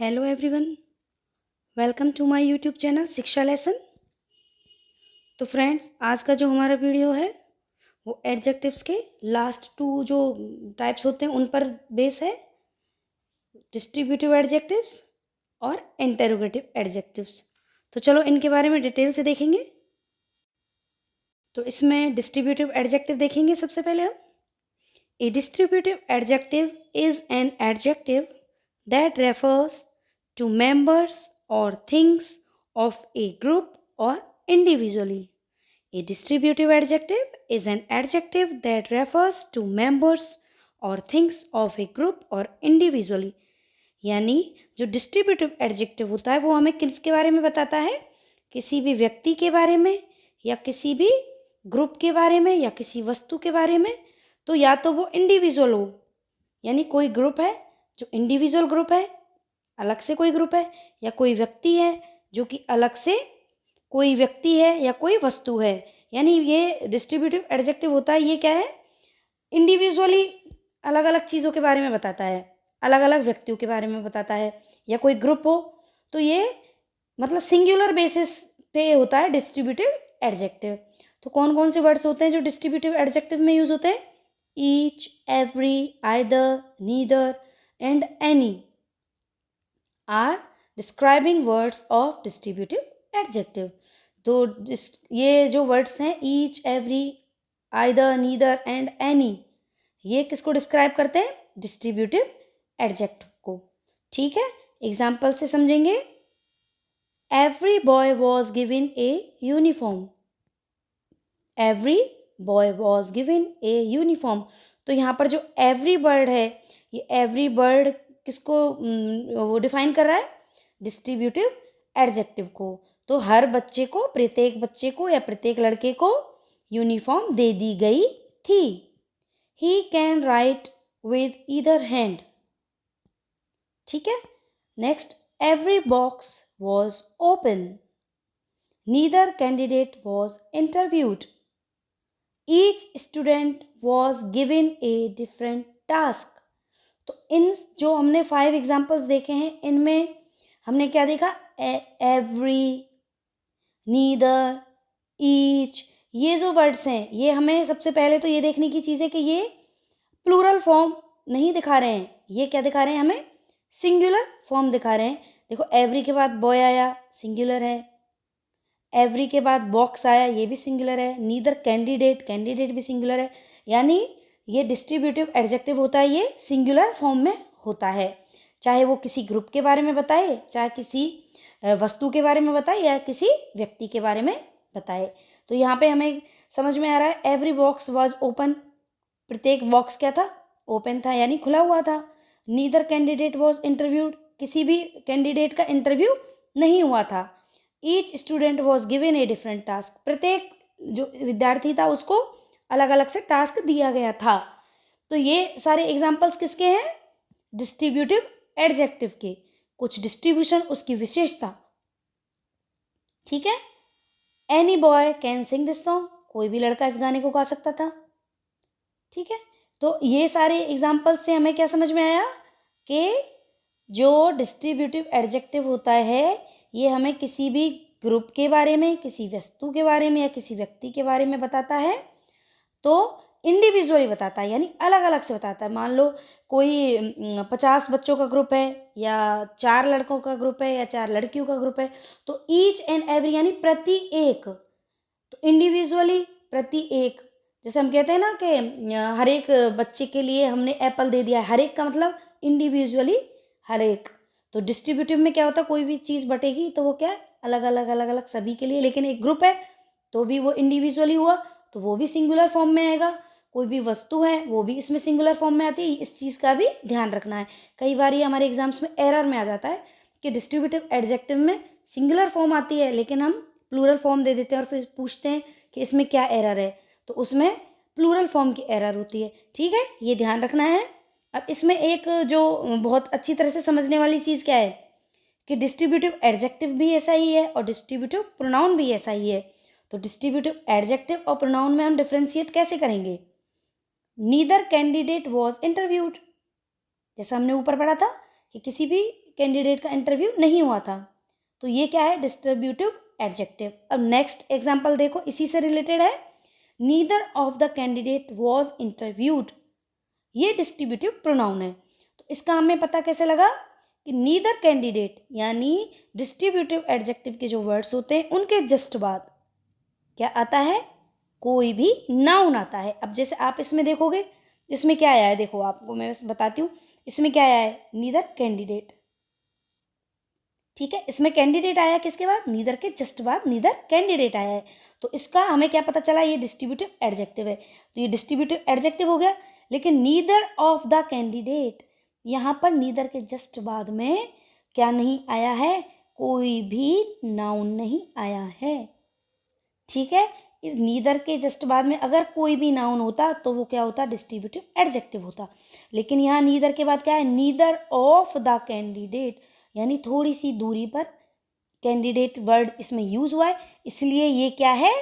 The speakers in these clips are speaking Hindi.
Hello everyone, welcome to my YouTube channel Shiksha lesson. तो फ्रेंड्स, आज का जो हमारा वीडियो है वो एडजेक्टिव्स के लास्ट टू जो टाइप्स होते हैं उन पर बेस है, डिस्ट्रीब्यूटिव एडजेक्टिव्स और इंटेरोगेटिव एडजेक्टिव्स। तो चलो इनके बारे में डिटेल से देखेंगे। तो इसमें डिस्ट्रीब्यूटिव एडजेक्टिव देखेंगे सबसे पहले हम। A distributive adjective is an adjective that refers to members or things of a group or individually. A distributive adjective is an adjective that refers to members or things of a group or individually. यानी जो डिस्ट्रीब्यूटिव एडजेक्टिव होता है वो हमें किसके बारे में बताता है? किसी भी व्यक्ति के बारे में या किसी भी ग्रुप के बारे में या किसी वस्तु के बारे में। तो या तो वो इंडिविजुअल हो, यानी कोई ग्रुप है जो इंडिविजुअल ग्रुप है, अलग से कोई ग्रुप है, या कोई व्यक्ति है जो कि अलग से कोई व्यक्ति है या कोई वस्तु है। यानी ये डिस्ट्रीब्यूटिव एडजेक्टिव होता है, ये क्या है? इंडिविजुअली अलग अलग चीज़ों के बारे में बताता है, अलग अलग व्यक्तियों के बारे में बताता है, या कोई ग्रुप हो तो ये मतलब सिंगुलर बेसिस पे होता है डिस्ट्रीब्यूटिव एडजेक्टिव। तो कौन कौन से वर्ड्स होते हैं जो डिस्ट्रीब्यूटिव एडजेक्टिव में यूज होते हैं? Each, every, either, neither and any are describing words of distributive adjective. तो ये जो वर्ड्स हैं each, every, either, neither and any, ये किसको डिस्क्राइब करते हैं? डिस्ट्रीब्यूटिव एडजेक्टिव को। ठीक है, एग्जाम्पल से समझेंगे। Every boy was given a uniform. Every boy was given a uniform. तो यहाँ पर जो एवरी वर्ड है, ये एवरी वर्ड किसको वो डिफाइन कर रहा है? डिस्ट्रीब्यूटिव एडजेक्टिव को। तो हर बच्चे को, प्रत्येक बच्चे को या प्रत्येक लड़के को यूनिफॉर्म दे दी गई थी। He can write with either hand. ठीक है, next, every box was open. Neither candidate was interviewed. Each student was given a different task. तो इन जो हमने 5 एग्जाम्पल्स देखे हैं, इनमें हमने क्या देखा? एवरी, नीदर, ईच, ये जो वर्ड्स हैं ये हमें सबसे पहले तो ये देखने की चीज़ है कि ये प्लूरल फॉर्म नहीं दिखा रहे हैं। ये क्या दिखा रहे हैं हमें? सिंगुलर फॉर्म दिखा रहे हैं। देखो, एवरी के बाद बॉय आया, सिंगुलर है। एवरी के बाद बॉक्स आया, ये भी सिंगुलर है। नीदर कैंडिडेट, कैंडिडेट भी सिंगुलर है। यानी ये डिस्ट्रीब्यूटिव एडजेक्टिव होता है, ये सिंगुलर फॉर्म में होता है। चाहे वो किसी ग्रुप के बारे में बताए, चाहे किसी वस्तु के बारे में बताए, या किसी व्यक्ति के बारे में बताए। तो यहाँ पे हमें समझ में आ रहा है, एवरी बॉक्स वॉज ओपन। प्रत्येक बॉक्स क्या था? ओपन था, यानी खुला हुआ था। नीदर कैंडिडेट वॉज इंटरव्यूड, किसी भी कैंडिडेट का इंटरव्यू नहीं हुआ था। Each student was given a different task, प्रत्येक जो विद्यार्थी था उसको अलग अलग से टास्क दिया गया था। तो ये सारे एग्जाम्पल्स किसके हैं? डिस्ट्रीब्यूटिव एडजेक्टिव के। कुछ डिस्ट्रीब्यूशन, उसकी विशेषता। ठीक है, any boy can sing this song, कोई भी लड़का इस गाने को गा सकता था। ठीक है, तो ये सारे एग्जाम्पल्स से हमें क्या समझ में आया कि जो डिस्ट्रीब्यूटिव एडजेक्टिव होता है ये हमें किसी भी ग्रुप के बारे में, किसी वस्तु के बारे में या किसी व्यक्ति के बारे में बताता है। तो इंडिविजुअली बताता है, यानी अलग अलग से बताता है। मान लो कोई 50 बच्चों का ग्रुप है, या 4 लड़कों का ग्रुप है, या 4 लड़कियों का ग्रुप है, तो ईच एंड एवरी यानी प्रति एक। तो इंडिविजुअली प्रति एक, जैसे हम कहते हैं ना कि हर एक बच्चे के लिए हमने एप्पल दे दिया है। हर एक का मतलब इंडिविजुअली हर एक। तो डिस्ट्रीब्यूटिव में क्या होता है? कोई भी चीज़ बटेगी तो वो क्या है? अलग अलग अलग अलग सभी के लिए। लेकिन एक ग्रुप है तो भी वो इंडिविजुअली हुआ, तो वो भी सिंगुलर फॉर्म में आएगा। कोई भी वस्तु है वो भी इसमें सिंगुलर फॉर्म में आती है। इस चीज़ का भी ध्यान रखना है। कई बार ये हमारे एग्जाम्स में एरर में आ जाता है कि डिस्ट्रीब्यूटिव एडजेक्टिव में सिंगुलर फॉर्म आती है लेकिन हम प्लूरल फॉर्म दे देते हैं और फिर पूछते हैं कि इसमें क्या एरर है, तो उसमें प्लूरल फॉर्म की एरर होती है। ठीक है, ये ध्यान रखना है। अब इसमें एक जो बहुत अच्छी तरह से समझने वाली चीज़ क्या है कि डिस्ट्रीब्यूटिव एडजेक्टिव भी ऐसा ही है और डिस्ट्रीब्यूटिव प्रोनाउन भी ऐसा ही है। तो डिस्ट्रीब्यूटिव एडजेक्टिव और प्रोनाउन में हम डिफ्रेंशिएट कैसे करेंगे? नीदर कैंडिडेट वॉज इंटरव्यूड, जैसा हमने ऊपर पढ़ा था कि किसी भी कैंडिडेट का इंटरव्यू नहीं हुआ था। तो ये क्या है, डिस्ट्रीब्यूटिव एडजेक्टिव। अब नेक्स्ट एग्जाम्पल देखो, इसी से रिलेटेड है, neither of the candidate was interviewed. ये डिस्ट्रीब्यूटिव प्रोनाउन है। तो इसका हमें पता कैसे लगा कि नीदर कैंडिडेट यानी डिस्ट्रीब्यूटिव एडजेक्टिव के जो वर्ड्स होते हैं उनके जस्ट बाद क्या आता है, कोई भी नाउन आता है। अब जैसे आप इसमें देखोगे, इसमें क्या आया है, देखो आपको मैं बताती हूँ, इसमें क्या आया है, नीदर कैंडिडेट। ठीक है, इसमें कैंडिडेट आया किसके बाद, नीदर के जस्ट बाद नीदर कैंडिडेट आया है। तो इसका हमें क्या पता चला, ये डिस्ट्रीब्यूटिव एडजेक्टिव है। तो ये डिस्ट्रीब्यूटिव एडजेक्टिव हो गया। लेकिन नीदर ऑफ द कैंडिडेट, यहाँ पर नीदर के जस्ट बाद में क्या नहीं आया है, कोई भी नाउन नहीं आया है। ठीक है, नीदर के जस्ट बाद में अगर कोई भी नाउन होता तो वो क्या होता, डिस्ट्रीब्यूटिव एडजेक्टिव होता। लेकिन यहाँ नीदर के बाद क्या है, नीदर ऑफ द कैंडिडेट, यानी थोड़ी सी दूरी पर कैंडिडेट वर्ड इसमें यूज हुआ है, इसलिए ये क्या है,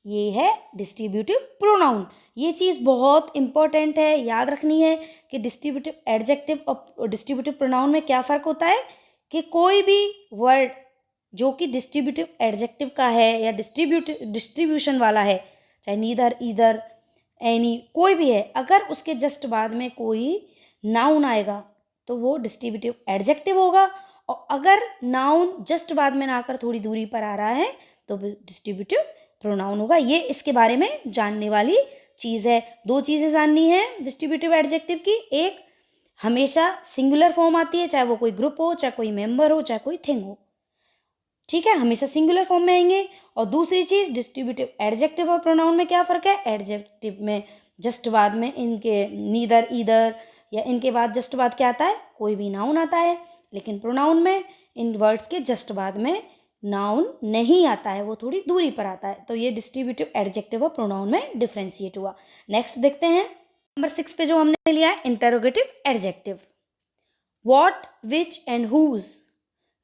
ये है डिस्ट्रीब्यूटिव प्रोनाउन। ये चीज़ बहुत इंपॉर्टेंट है, याद रखनी है कि डिस्ट्रीब्यूटिव एडजेक्टिव और डिस्ट्रीब्यूटिव प्रोनाउन में क्या फ़र्क होता है कि कोई भी वर्ड जो कि डिस्ट्रीब्यूटिव एडजेक्टिव का है या डिस्ट्रीब्यूशन वाला है, चाहे नीदर, ईदर, एनी, कोई भी है, अगर उसके जस्ट बाद में कोई नाउन आएगा तो वो डिस्ट्रीब्यूटिव एडजेक्टिव होगा। और अगर नाउन जस्ट बाद में ना आकर थोड़ी दूरी पर आ रहा है तो डिस्ट्रीब्यूटिव प्रोनाउन होगा। ये इसके बारे में जानने वाली चीज़ है। दो चीज़ें जाननी है डिस्ट्रीब्यूटिव एडजेक्टिव की, एक हमेशा सिंगुलर फॉर्म आती है, चाहे वो कोई ग्रुप हो, चाहे कोई मेंबर हो, चाहे कोई थिंग हो। ठीक है, हमेशा सिंगुलर फॉर्म में आएंगे। और दूसरी चीज़, डिस्ट्रीब्यूटिव एडजेक्टिव और प्रोनाउन में क्या फ़र्क है, एडजेक्टिव में जस्ट बाद में इनके नीदर, ईदर या इनके बाद जस्ट बाद क्या आता है, कोई भी नाउन आता है। लेकिन प्रोनाउन में इन वर्ड्स के जस्ट बाद में नाउन नहीं आता है, वो थोड़ी दूरी पर आता है। तो ये डिस्ट्रीब्यूटिव एडजेक्टिव और प्रोनाउन में डिफ्रेंशिएट हुआ। नेक्स्ट देखते हैं नंबर 6 पे जो हमने लिया है, interrogative adjective. What, which and whose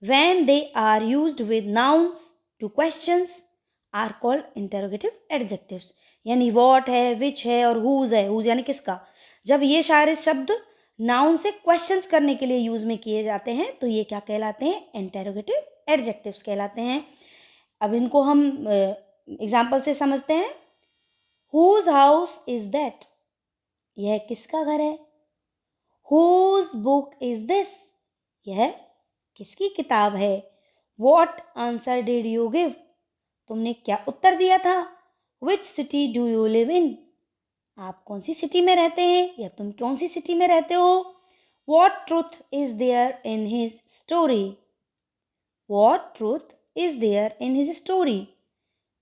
when they are used with nouns to questions are called interrogative adjectives। यानी what है, which है और whose है, whose यानी किसका, जब ये सारे शब्द नाउन से क्वेश्चंस करने के लिए यूज में किए जाते हैं तो ये क्या कहलाते हैं, इंटेरोगेटिव एडजेक्टिव्स कहलाते हैं। अब इनको हम एग्जाम्पल से समझते हैं। whose house is that, यह किसका घर है। whose book is this, यह किसकी किताब है। What answer did you give, तुमने क्या उत्तर दिया था। Which city do you live in, आप कौन सी सिटी में रहते हैं या तुम कौन सी सिटी में रहते हो। What truth is there in his story, what truth is there in his story.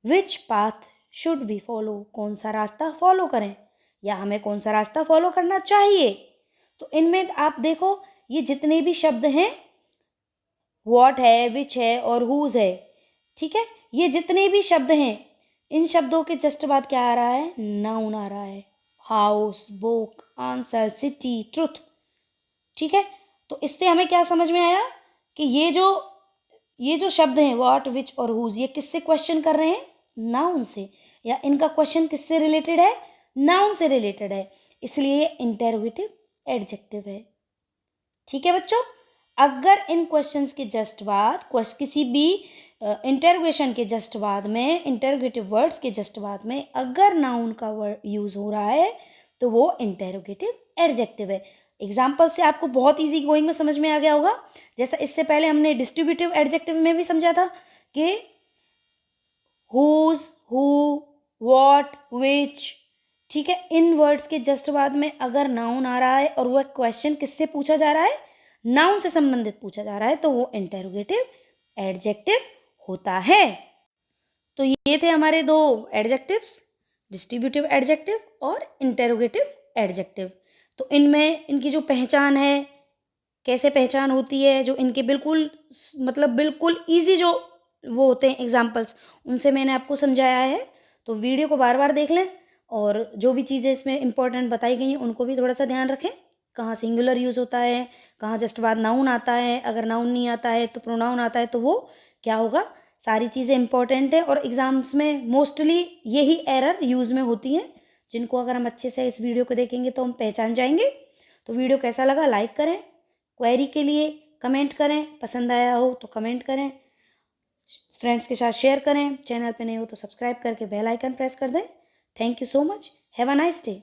Which path should we follow, कौन सा रास्ता फॉलो करें या हमें कौन सा रास्ता फॉलो करना चाहिए। तो इनमें आप देखो, ये जितने भी शब्द हैं, वॉट है, विच है और हुज है, ठीक है, ये जितने भी शब्द हैं, इन शब्दों के जस्ट बाद क्या आ रहा है, नाउन आ रहा है। House, book, answer, city, truth. ठीक है, तो इससे हमें क्या समझ में आया कि ये जो शब्द हैं वॉट, विच और हुज, ये किससे क्वेश्चन कर रहे हैं, नाउन से, या इनका क्वेश्चन किससे रिलेटेड है, नाउन से रिलेटेड है, इसलिए ये इंटेरोगेटिव एडजेक्टिव है। ठीक है बच्चों, अगर इन क्वेश्चंस के जस्ट बाद किसी भी इंटरोगेशन के जस्ट बाद में, इंटरोगेटिव वर्ड्स के जस्ट बाद में अगर नाउन का वर्ड यूज हो रहा है तो वो इंटरोगेटिव एडजेक्टिव है। एग्जाम्पल से आपको बहुत इजी गोइंग में समझ में आ गया होगा। जैसा इससे पहले हमने डिस्ट्रीब्यूटिव एडजेक्टिव में भी समझा था कि हुज, हु, वॉट, विच, ठीक है, इन वर्ड्स के जस्ट बाद में अगर नाउन आ रहा है और वह क्वेश्चन किससे पूछा जा रहा है, नाउन से संबंधित पूछा जा रहा है, तो वो इंटेरोगेटिव एडजेक्टिव होता है। तो ये थे हमारे दो एडजेक्टिव्स, डिस्ट्रीब्यूटिव एडजेक्टिव और इंटेरोगेटिव एडजेक्टिव। तो इनमें इनकी जो पहचान है, कैसे पहचान होती है, जो इनके बिल्कुल बिल्कुल ईजी जो वो होते हैं एग्जाम्पल्स, उनसे मैंने आपको समझाया है। तो वीडियो को बार बार देख लें और जो भी चीज़ें इसमें इंपॉर्टेंट बताई गई हैं उनको भी थोड़ा सा ध्यान रखें। कहाँ सिंगुलर यूज़ होता है, कहाँ जस्ट बाद नाउन आता है, अगर नाउन नहीं आता है तो प्रोनाउन आता है, तो वो क्या होगा, सारी चीज़ें इंपॉर्टेंट है और एग्ज़ाम्स में मोस्टली यही एरर यूज़ में होती हैं, जिनको अगर हम अच्छे से इस वीडियो को देखेंगे तो हम पहचान जाएंगे। तो वीडियो कैसा लगा लाइक करें, क्वेरी के लिए कमेंट करें, पसंद आया हो तो कमेंट करें, फ्रेंड्स के साथ शेयर करें, चैनल पे नहीं हो तो सब्सक्राइब करके बेल आइकन प्रेस कर दें। Thank you so much, have a nice day.